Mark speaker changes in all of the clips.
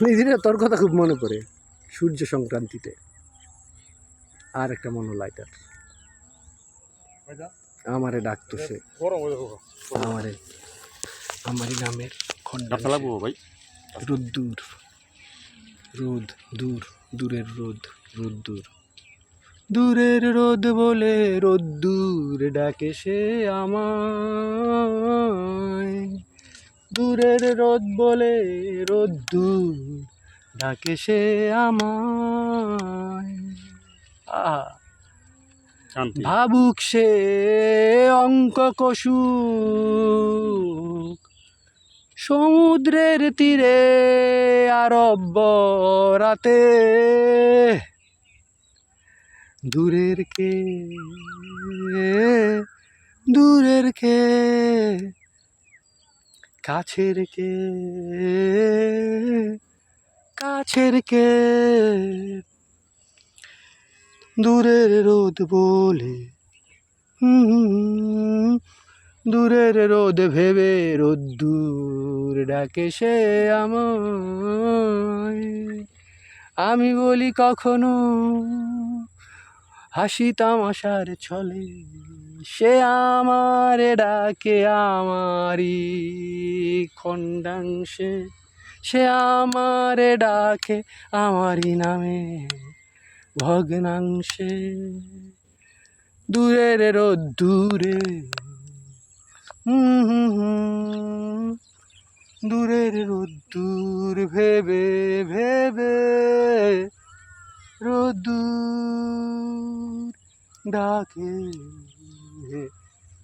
Speaker 1: এই দিনে তোর কথা খুব মনে পড়ে, সূর্য সংক্রান্তিতে। আর একটা মনোলাইটার আমারে ডাকতো সে, আমারই নামের খন্ডা
Speaker 2: লাগবো ভাই।
Speaker 1: রোদ্দুর, রোদ দূর, দূরের রোদ, রোদ্দুর, দূরের রোদ বলে রোদ্দুর ডাকে সে আমায়, দূরের রোদ বলে রোদ্দুর ডাকে সে আমায়। ভাবুক সে অঙ্ক কষুক সমুদ্রের তীরে আরব রাতে, দূরের কে, দূরের কে, কাছের কে, কাছের কে, দূরের রোদ বলে দূরের রোদ ভেবে রোদ্দুর ডাকে সে আমায়। আমি বলি কখনো হাসি তামাশার ছলে, সে আমারে ডাকে আমারই খণ্ডাংশে, সে আমারে ডাকে আমারই নামে ভগ্নাংশে, দূরের রোদ্দুরে দূরের রোদ্দুর ভেবে ভেবে রোদ্দুর ডাকে,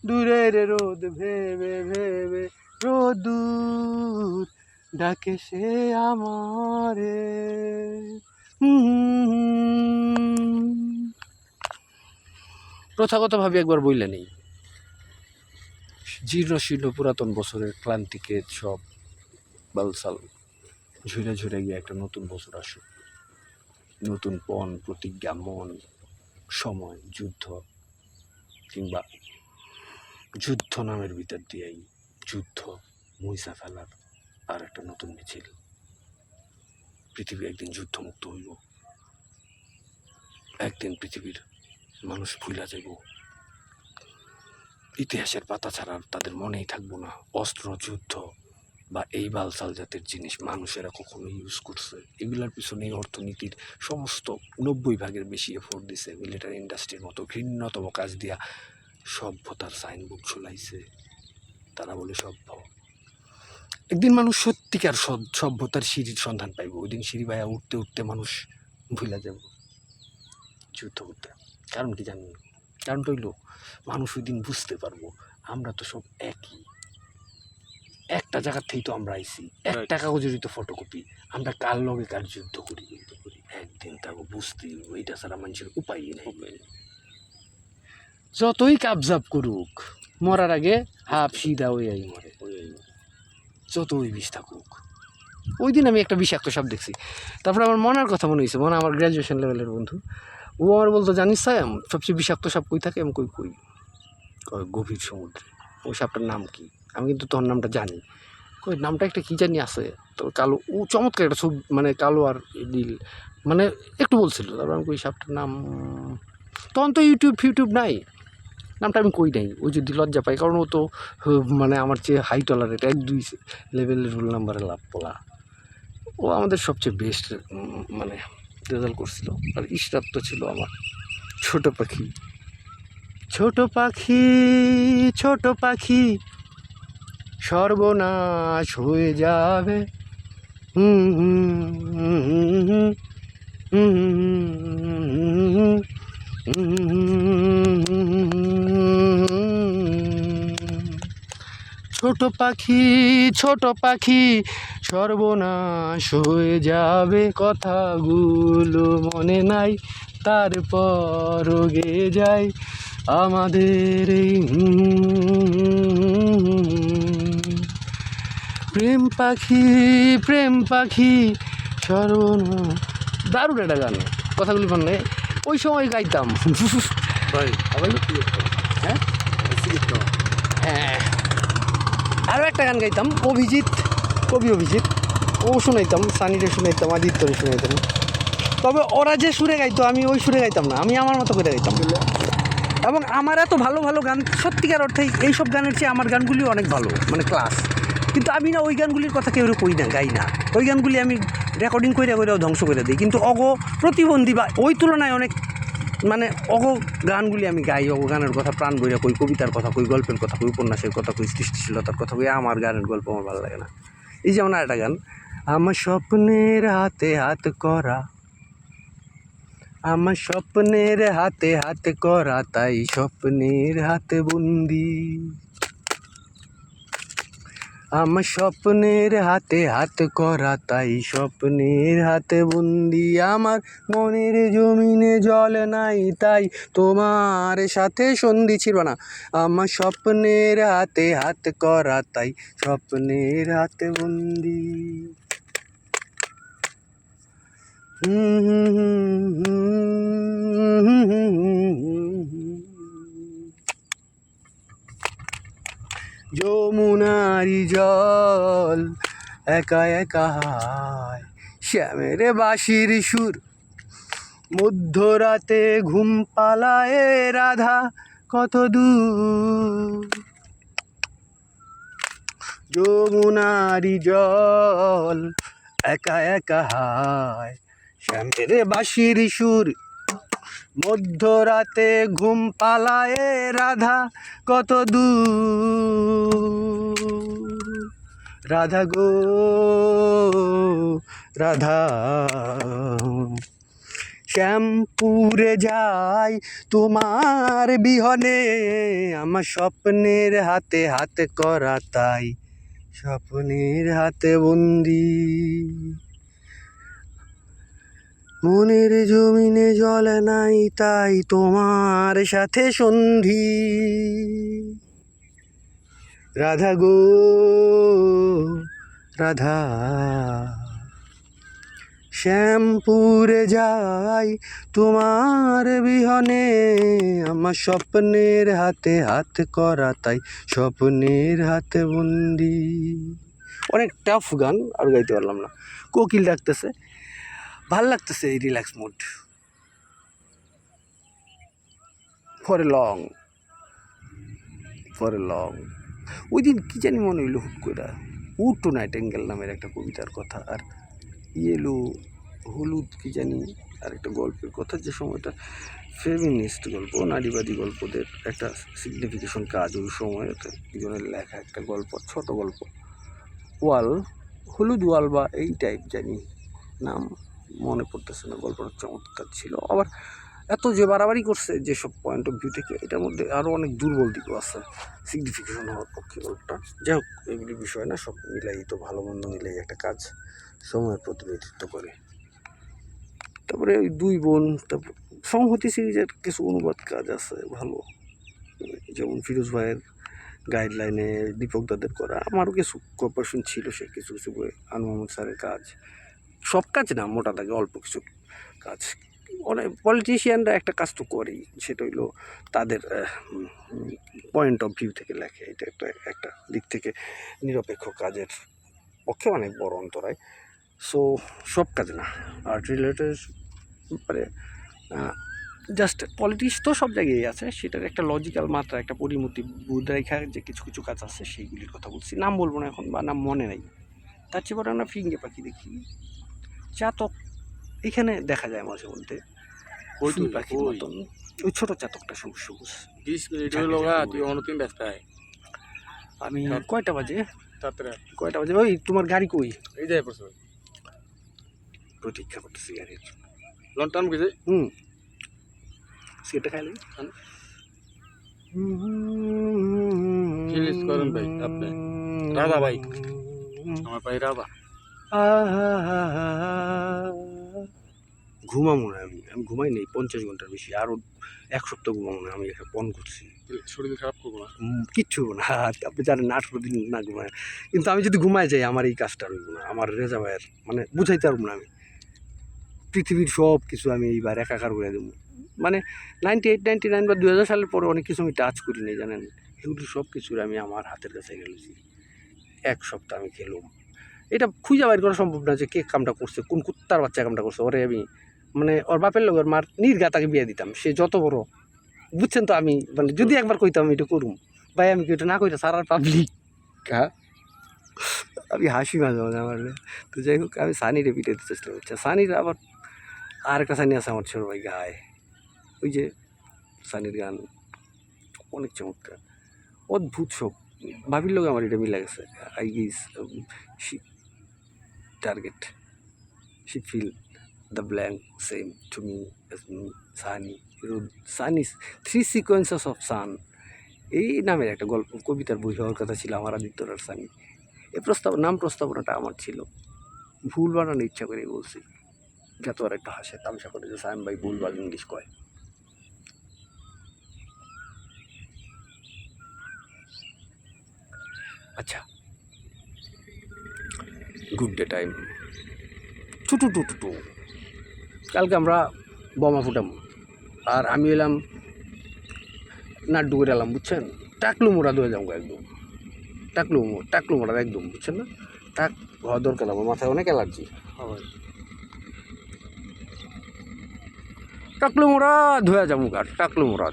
Speaker 1: দূরের রোদ ভেবে ভেবে রোদ্দুর ডাকে সে আমারে। প্রথাগতভাবে একবার বইলে নেই, জীর্ণ শীর্ণ পুরাতন বছরের ক্লান্তিকে সব বালসাল ঝুরে ঝুরে গিয়ে একটা নতুন বছর আসুক, নতুন পণ, প্রতিজ্ঞা, মন, সময়, যুদ্ধ, কিংবা যুদ্ধ নামের ভিতর দিয়েই যুদ্ধ মুইসা ফেলার আর একটা নতুন মিছিল। পৃথিবী একদিন যুদ্ধমুক্ত হইব, একদিন পৃথিবীর মানুষ ভুলা যাইব, ইতিহাসের পাতা ছাড়া তাদের মনেই থাকবো না অস্ত্র, যুদ্ধ বা এই বালসাল জাতের জিনিস মানুষেরা কখনো ইউজ করছে। এগুলোর পিছনে অর্থনীতির সমস্ত 90% বেশি এফোর্ট দিছে। মিলিটারি ইন্ডাস্ট্রির মতো ঘৃণ্যতম কাজ দিয়া সভ্যতার সাইনবোর্ড ঝুলাইছে, তারা বলে সভ্য। একদিন মানুষ সত্যিকার সভ্যতার সিঁড়ির সন্ধান পাইব, ওই দিন সিঁড়ি বাইয়া উঠতে উঠতে মানুষ ভুলে যাব যুদ্ধ করতে। কারণ কি জানি, কারণটা হইল মানুষ ওই দিন বুঝতে পারবো আমরা তো সব একই, একটা জায়গার থেকেই তো আমরা আইছি, একটা কাগজেরই তো ফটোকপি, আমরা কার লগে কার যুদ্ধ করি। একদিন তাকে বুঝতে এইটা ছাড়া মানুষের উপায় নেই। যতই কাবজাব করুক মরার আগে হাফ সিধা ওই আই মরে, যতই বিষ থাকুক। ওই দিন আমি একটা বিষাক্ত সাপ দেখছি, তারপরে আমার মনার কথা মনে হয়েছে। মনে আমার গ্র্যাজুয়েশন লেভেলের বন্ধু, ও আমার বলতো জানিস সায়াম সবচেয়ে বিষাক্ত সাপ কই থাকে? আমি কই কই গভীর সমুদ্রে। ওই সাপটার নাম কি? আমি কিন্তু তোর নামটা জানি। কই নামটা একটা কী জানি আছে তো, কালো, ও চমৎকার একটা ছবি, মানে কালো আর নীল, মানে একটু বলছিল। তারপর আমি কই সাপটার নাম, তখন তো ইউটিউব নাই, নামটা আমি কই নাই। ওই যদি লজ্জা পাই, কারণ ও তো মানে আমার চেয়ে হাই টলারেট 1-2 লেভেলের রোল নাম্বারে লাভ বলা। ও আমাদের সবচেয়ে বেস্ট মানে রেজাল্ট করছিল। আর ইশরাত তো ছিল আমার ছোট পাখি, ছোট পাখি, ছোট পাখি সর্বনাশ হয়ে যাবে। ছোট পাখি, ছোট পাখি সর্বনাশ হয়ে যাবে, কথাগুলো মনে নাই তারপর গে যায় আমাদের এই প্রেম পাখি, প্রেম পাখি সর্বনাশ। দারুণ একটা গান, কথাগুলি মনে ওই সময় গাইতাম। হ্যাঁ হ্যাঁ, আরও একটা গান গাইতাম, অভিজিৎ, কবি অভিজিৎ, ও শুনাইতাম, সানিরে শুনাইতাম, আদিত্যরে শুনাইতাম। তবে ওরা যে সুরে গাইতো আমি ওই সুরে গাইতাম না, আমি আমার মতো করে গাইতাম। এবং আমার এত ভালো ভালো গান, সত্যিকার অর্থে এইসব গানের চেয়ে আমার গানগুলি অনেক ভালো, মানে ক্লাস। কিন্তু আমি না ওই গানগুলির কথা কেউ কই না, গাই না। ওই গানগুলি আমি রেকর্ডিং করেও ধ্বংস করে দিই। কিন্তু প্রতিবন্ধী বা ওই তুলনায় অনেক, মানে গানগুলি আমি গাই। গানের কথা প্রাণ বইরা কই, কবিতার কথা কই, গল্পের কথা কই, উপন্যাসের কথা কই, সৃষ্টিশীলতার কথা কই। আমার গানের গল্প আমার ভালো লাগে না। এই যেমন একটা গান, আমার স্বপ্নের হাতে হাত করা, আমার স্বপ্নের হাতে হাতে করা, তাই স্বপ্নের হাতে বন্দি। আমার স্বপ্নের হাতে হাত করা, তাই স্বপ্নের হাতে বন্দি। আমার মনের জমিনে জল নাই, তাই তোমার সাথে সন্ধি ছিল না। আমার স্বপ্নের হাতে হাত করা, তাই স্বপ্নের হাতে বন্দি। যমুনারি জল একা একা হায়, শ্যামের বাঁশির সুর, মধ্যরাতে ঘুম পালায় রাধা কত দূর। যমুনারি জল একা একা হায়, শ্যামের বাঁশির সুর, মধ্যরাতে ঘুম পালায় রাধা কত দূর। রাধা গো রাধা, শ্যামপুরে যাই তোমার বিহনে, আমার স্বপ্নের হাতে হাত করা, তাই স্বপ্নের হাতে বন্দি। মনের জমিনে জল নাই, তাই তোমার সাথে সন্ধি। রাধা গো রাধা, শ্যামপুরে যাই তোমার বিহনে, আমার স্বপ্নের হাতে হাত করা, তাই স্বপ্নের হাতে বন্দি। অনেক টাফ গান, আর গাইতে পারলাম না। কোকিল ডাকতেছে, ভাল লাগতেছে এই relax mood for a long. ওই দিন কী জানি মনে হইলো হুট করে, উড টু নাইটেঙ্গেল নামের একটা কবিতার কথা, আর ইয়েলো হলুদ কি জানি আর একটা গল্পের কথা, যে সময়টা ফেমিনিস্ট গল্প, নারীবাদী গল্পদের একটা সিগনিফিকেশন কাজ ওই সময় দুজনের লেখা একটা গল্প, ছোট গল্প, ওয়াল, হলুদ ওয়াল বা এই টাইপ জানি নাম, মনে পড়তেছে না। গল্পটা চমৎকার ছিল। আবার এত যে বাড়াবাড়ি করছে যেসব পয়েন্ট অফ ভিউ থেকে, এটার মধ্যে আরও অনেক দুর্বল দিকও আছে সিগনিফিকেশন হওয়ার পক্ষে গল্পটা। যাই হোক, এগুলি বিষয় না, সব মিলাই তো ভালো মন্দ মিলাই একটা কাজ সময়ের প্রতিনিধিত্ব করে। তারপরে ওই দুই বোন, তারপর সংহতি সিরিজের কিছু অনুবাদ কাজ আছে ভালো, যেমন ফিরোজ ভাইয়ের গাইডলাইনে দীপক দাদের করা, আমারও কিছু কর্পোরেশন ছিল সে কিছু কিছু বই, আনোয়ার স্যারের কাজ, সব কাজ না, মোটা দাগে অল্প কিছু কাজ। অনেক পলিটিশিয়ানরা একটা কাজ তো করেই, সেটা হইলো তাদের পয়েন্ট অফ ভিউ থেকে লেখে। এটা একটা দিক থেকে নিরপেক্ষ কাজের পক্ষে অনেক বড় অন্তরায়। সো সব কাজ না, আর্ট রিলেটেড ব্যাপারে জাস্ট পলিটিক্স তো সব জায়গায় আছে, সেটার একটা লজিক্যাল মাত্রা, একটা পরিমতি বোধ রেখা যে কিছু কিছু কাজ আছে, সেইগুলির কথা বলছি। নাম বলবো না এখন, বা নাম মনে নেই। তার চেয়ে বড় আমরা ফিঙ্গে পাখি দেখি, চাতক এখানে দেখা যায় মাঝে মধ্যে, পাখির মতন ওই ছোট চাতকটা সবুজ সবুজ।
Speaker 2: 20 মিনিট হলো তুই অনতিম ব্যস্ত হয়।
Speaker 1: আমি কয়টা বাজে ওই তোমার গাড়ি কই?
Speaker 2: এই যাই পড়ছে,
Speaker 1: প্রতীক্ষা করতেছি গাড়ির।
Speaker 2: লন্টান গেছে।
Speaker 1: সেটা খাইলে
Speaker 2: ফিনিশ করেন ভাই আপনি। রাধা ভাই, আমার ভাই রাধা।
Speaker 1: ঘুমাবো না আমি ঘুমাই নেই 50 ঘন্টার বেশি, আরও 1 সপ্তাহ ঘুমাবো না। আমি একটা পণ করছি,
Speaker 2: শরীর খারাপ করবো না,
Speaker 1: কিচ্ছু হবো না। আপনি জানেন 18 দিন না ঘুমায়, কিন্তু আমি যদি ঘুমায় যাই আমার এই কাজটা রইব না। আমার রেজা ভাইয়ের মানে বুঝাইতে পারবো না, আমি পৃথিবীর সব কিছু আমি এইবার একাকার করে দেবো। মানে 98, 99 বা 2000 সালের পরে অনেক কিছু আমি টাচ করি নাই, জানেন। এগুলো সব কিছুর আমি আমার হাতের কাছে গেলেছি। 1 সপ্তাহ আমি খেলুম, এটা খুঁজে বাইর করা সম্ভব না যে কে কামটা করছে, কোন কুত্তার বাচ্চা কামটা করছে। ওরে আমি মানে ওর বাপের লোক ওর মার নির্গাতাকে বিয়ে দিতাম, সে যত বড়, বুঝছেন তো। আমি মানে যদি একবার কইতাম আমি এটা করুম, ভাই আমি কি এটা না কইটা সারার পাবলিক, হ্যাঁ আমি হাসি মাঝে মাঝে আমার। তো যাই হোক, আমি সানিরে পিটে দিতে চেষ্টা করছি। সানির আবার আর একটা সানি আছে আমার ছোট ভাই গায়ে, ওই যে সানির গান অনেক চমৎকার, অদ্ভুত সব। ভাবির লোক আমার এটা মিলে গেছে। I guess she target, she fill the blank same to me S me sunny rude sunnies three sequences of sun, এই নামের একটা গল্প কবিতার বই হওয়ার কথা ছিল আমার আদিত্যর আর সানি। এই প্রস্তাবনাটা আমার ছিল, ভুল বানানোর ইচ্ছা করে বলছি, যত আর একটা হাসে তামসা করে যে সাইম ভাই ভুলভাল ইংলিশ কয়। আচ্ছা, good day time to to to to. কালকে আমরা বোমা ফুটাম, আর আমি এলাম নাড্ডু করে এলাম, বুঝছেন। টাকলু মোড়া ধুয়ে যাবো একদম, টাকলু মোড়া একদম, বুঝছেন না। টাক হওয়া দরকার, আমার মাথায় অনেক অ্যালার্জি। টাকলু মোড়া ধুয়ে যাবো, টাকলু মোড়া।